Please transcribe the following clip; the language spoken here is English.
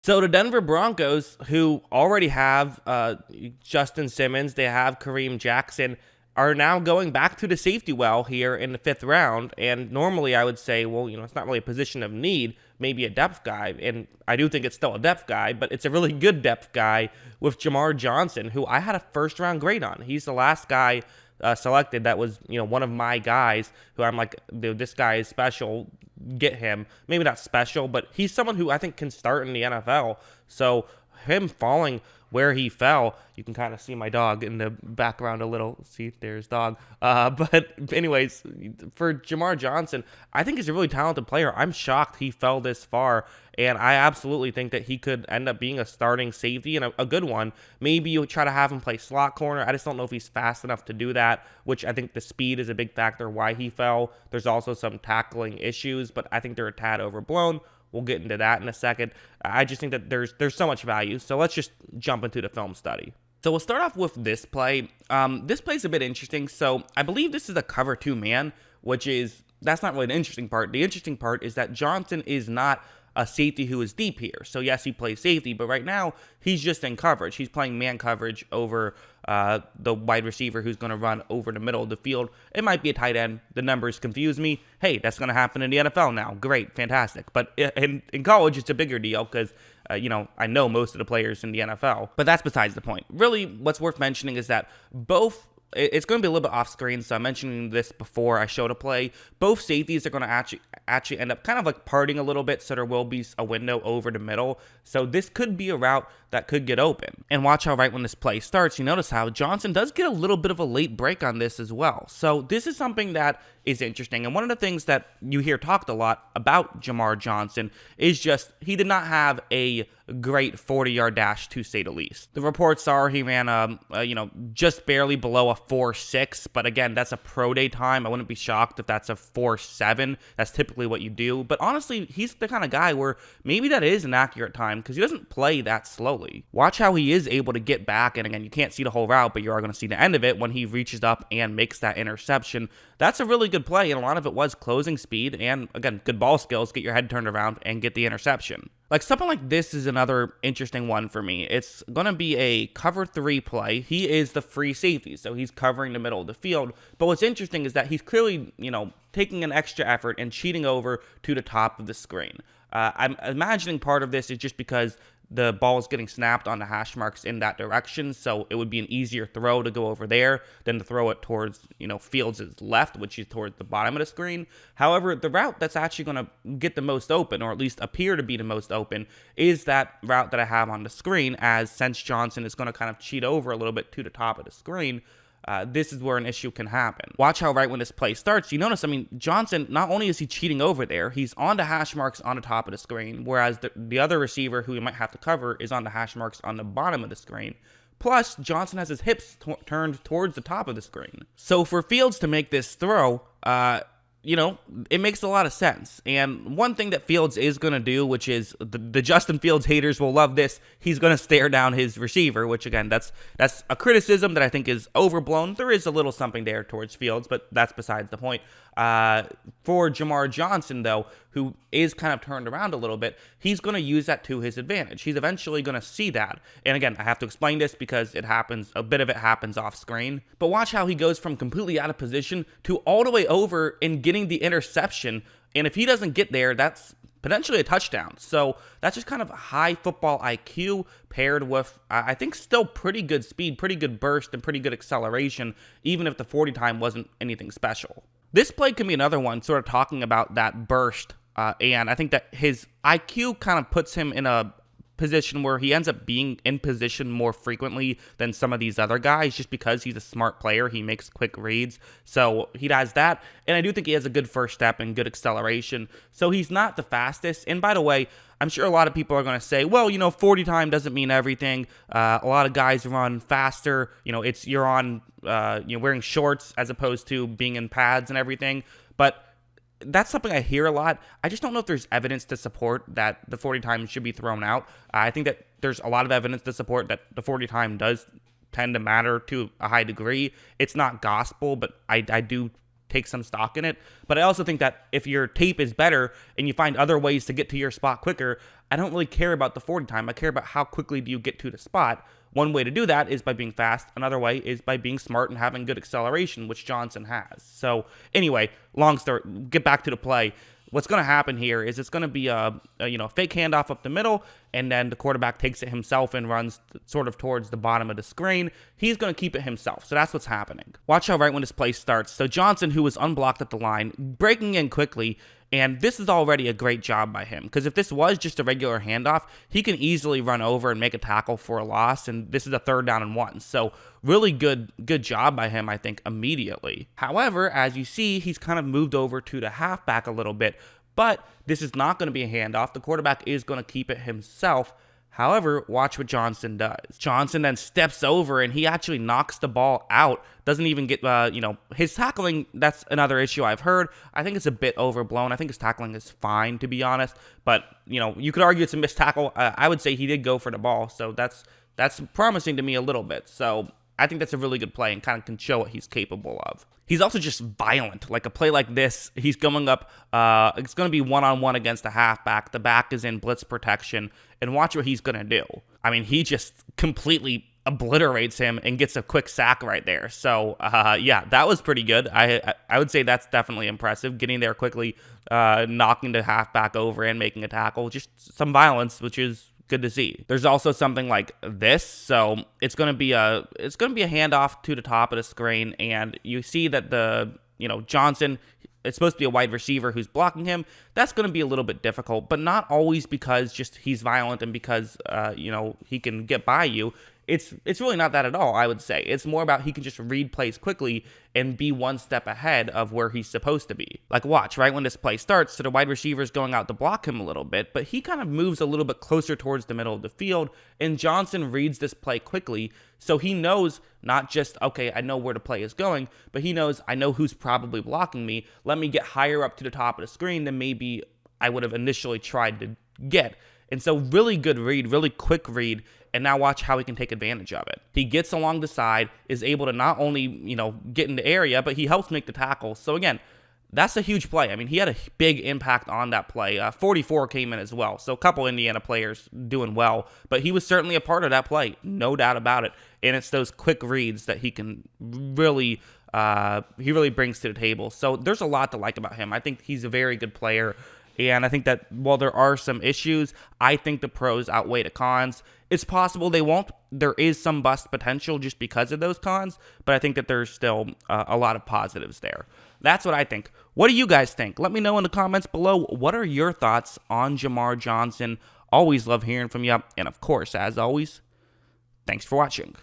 So the Denver Broncos, who already have Justin Simmons, they have Kareem Jackson, are now going back to the safety well here in the fifth round. And normally I would say, well, it's not really a position of need, maybe a depth guy. And I do think it's still a depth guy, but it's a really good depth guy with Jamar Johnson, who I had a first round grade on. He's the last guy selected that was, one of my guys who I'm like, dude, this guy is special. Get him. Maybe not special, but he's someone who I think can start in the NFL. So him falling where he fell, you can kind of see my dog in the background a little. See, there's dog. But anyways, for Jamar Johnson, I think he's a really talented player. I'm shocked he fell this far, and I absolutely think that he could end up being a starting safety and a good one. Maybe you try to have him play slot corner. I just don't know if he's fast enough to do that, which I think the speed is a big factor why he fell. There's also some tackling issues, but I think they're a tad overblown. We'll get into that in a second. I just think that there's so much value. So let's just jump into the film study. So we'll start off with this play. This play's a bit interesting. So I believe this is a cover 2 man, that's not really the interesting part. The interesting part is that Johnson is not a safety who is deep here. So yes, he plays safety, but right now he's just in coverage. He's playing man coverage over the wide receiver who's going to run over the middle of the field. It might be a tight end. The numbers confuse me. Hey, that's going to happen in the NFL now. Great, fantastic. But in college, it's a bigger deal because I know most of the players in the NFL. But that's besides the point. Really, what's worth mentioning is that it's going to be a little bit off screen, so I'm mentioning this before I show the play. Both safeties are going to actually end up kind of like parting a little bit, so there will be a window over the middle. So this could be a route that could get open. And watch how right when this play starts, you notice how Johnson does get a little bit of a late break on this as well. So this is something that is interesting. And one of the things that you hear talked a lot about Jamar Johnson is just he did not have a great 40-yard dash, to say the least. The reports are he ran just barely below a 4.6, but again, that's a pro day time. I wouldn't be shocked if that's a 4.7. That's typically what you do. But honestly, he's the kind of guy where maybe that is an accurate time because he doesn't play that slowly. Watch how he is able to get back, and again, you can't see the whole route, but you are going to see the end of it when he reaches up and makes that interception. That's a really good play, and a lot of it was closing speed and, again, good ball skills, get your head turned around and get the interception. Like, something like this is another interesting one for me. It's going to be a cover 3 play. He is the free safety, so he's covering the middle of the field. But what's interesting is that he's clearly, taking an extra effort and cheating over to the top of the screen. I'm imagining part of this is just because the ball is getting snapped on the hash marks in that direction, so it would be an easier throw to go over there than to throw it towards, Fields' left, which is towards the bottom of the screen. However, the route that's actually going to get the most open, or at least appear to be the most open, is that route that I have on the screen, as since Johnson is going to kind of cheat over a little bit to the top of the screen, this is where an issue can happen. Watch how right when this play starts, you notice, Johnson, not only is he cheating over there, he's on the hash marks on the top of the screen, whereas the other receiver who he might have to cover is on the hash marks on the bottom of the screen. Plus, Johnson has his hips turned towards the top of the screen. So for Fields to make this throw, it makes a lot of sense. And one thing that Fields is going to do, which is the Justin Fields haters will love this, he's going to stare down his receiver, which again, that's a criticism that I think is overblown. There is a little something there towards Fields, but that's besides the point. For Jamar Johnson, though, who is kind of turned around a little bit, he's going to use that to his advantage. He's eventually going to see that. And again, I have to explain this because a bit of it happens off screen. But watch how he goes from completely out of position to all the way over and getting the interception. And if he doesn't get there, that's potentially a touchdown. So that's just kind of high football IQ paired with, I think, still pretty good speed, pretty good burst, and pretty good acceleration, even if the 40 time wasn't anything special. This play can be another one sort of talking about that burst, and I think that his IQ kind of puts him in a position where he ends up being in position more frequently than some of these other guys just because he's a smart player. He makes quick reads. So he does that. And I do think he has a good first step and good acceleration. So he's not the fastest. And by the way, I'm sure a lot of people are going to say, well, 40 time doesn't mean everything. A lot of guys run faster. You're wearing shorts as opposed to being in pads and everything. But that's something I hear a lot. I just don't know if there's evidence to support that the 40 time should be thrown out. I think that there's a lot of evidence to support that the 40 time does tend to matter to a high degree. It's not gospel, but I do take some stock in it. But I also think that if your tape is better and you find other ways to get to your spot quicker, I don't really care about the 40 time. I care about how quickly do you get to the spot. One way to do that is by being fast. Another way is by being smart and having good acceleration, which Johnson has. So anyway, long story, get back to the play. What's going to happen here is it's going to be a fake handoff up the middle, and then the quarterback takes it himself and runs sort of towards the bottom of the screen. He's going to keep it himself, so that's what's happening. Watch how right when this play starts. So Johnson, who was unblocked at the line, breaking in quickly, and this is already a great job by him, because if this was just a regular handoff, he can easily run over and make a tackle for a loss, and this is a 3rd down and 1. So really good job by him, I think, immediately. However, as you see, he's kind of moved over to the halfback a little bit, but this is not going to be a handoff. The quarterback is going to keep it himself. However, watch what Johnson does. Johnson then steps over, and he actually knocks the ball out. Doesn't even get, his tackling, that's another issue I've heard. I think it's a bit overblown. I think his tackling is fine, to be honest. But, you could argue it's a missed tackle. I would say he did go for the ball, so that's promising to me a little bit. So I think that's a really good play and kind of can show what he's capable of. He's also just violent. Like a play like this, he's going up, it's going to be one-on-one against the halfback. The back is in blitz protection, and watch what he's going to do. I mean, he just completely obliterates him and gets a quick sack right there. So, yeah, that was pretty good. I would say that's definitely impressive, getting there quickly, knocking the halfback over and making a tackle. Just some violence, which is good to see. There's also something like this, so it's going to be a handoff to the top of the screen, and you see that Johnson, it's supposed to be a wide receiver who's blocking him. That's going to be a little bit difficult, but not always because just he's violent and because he can get by you. It's really not that at all, I would say. It's more about he can just read plays quickly and be one step ahead of where he's supposed to be. Like, watch, right when this play starts, so the wide receiver's going out to block him a little bit, but he kind of moves a little bit closer towards the middle of the field, and Johnson reads this play quickly, so he knows not just, okay, I know where the play is going, but he knows, I know who's probably blocking me. Let me get higher up to the top of the screen than maybe I would have initially tried to get. And so really good read, really quick read, and now watch how he can take advantage of it. He gets along the side, is able to not only, get in the area, but he helps make the tackle. So again, that's a huge play. I mean, he had a big impact on that play. 44 came in as well, so a couple Indiana players doing well, but he was certainly a part of that play, no doubt about it. And it's those quick reads that he can really, he really brings to the table. So there's a lot to like about him. I think he's a very good player. And I think that while there are some issues, I think the pros outweigh the cons. It's possible they won't. There is some bust potential just because of those cons, but I think that there's still a lot of positives there. That's what I think. What do you guys think? Let me know in the comments below. What are your thoughts on Jamar Johnson? Always love hearing from you. And of course, as always, thanks for watching.